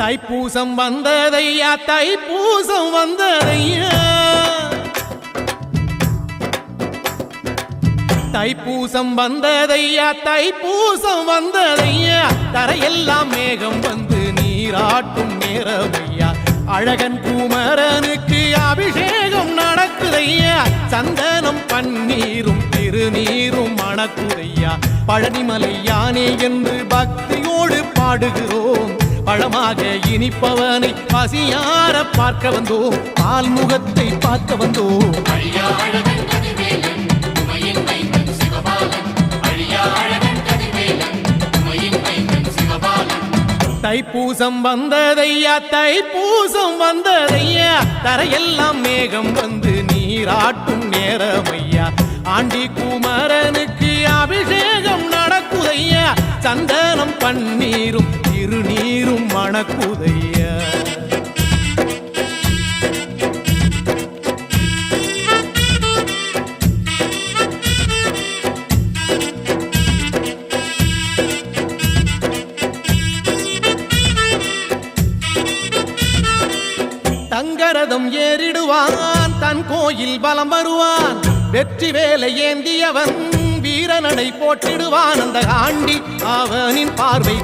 தைப்பூசம் வந்ததையா தைப்பூசம் வந்ததையா தைப்பூசம் வந்ததையா தைப்பூசம் வந்ததையா தரையெல்லாம் மேகம் வந்து நீராட்டும் நேரமையா அழகன் குமரனுக்கு அபிஷேகம் நடக்குதையா சந்தனம் பன்னீரும் திருநீரும் மணக்குதையா பழனிமலை யானே என்று பக்தியோடு பாடுகிறோம் பழமாக இனிப்பவனை பசியார பார்க்க வந்தோம் பால்முகத்தை பார்க்க வந்தோம் தைப்பூசம் வந்ததையா தைப்பூசம் வந்ததையா தரையெல்லாம் மேகம் வந்து நீராட்டும் நேரமையா ஆண்டி குமரனுக்கு அபிஷேகம் நடக்குதையா சந்தனம் பன்னீரும் திருநீரும் மணக்குதையா தங்கரதம் ஏறிடுவான் தன் கோயில் பலம் வருவான் வெற்றி வேலை ஏந்தியவன் வீரநடை போட்டிடுவான் அந்த ஆண்டி அவனின் பார்வை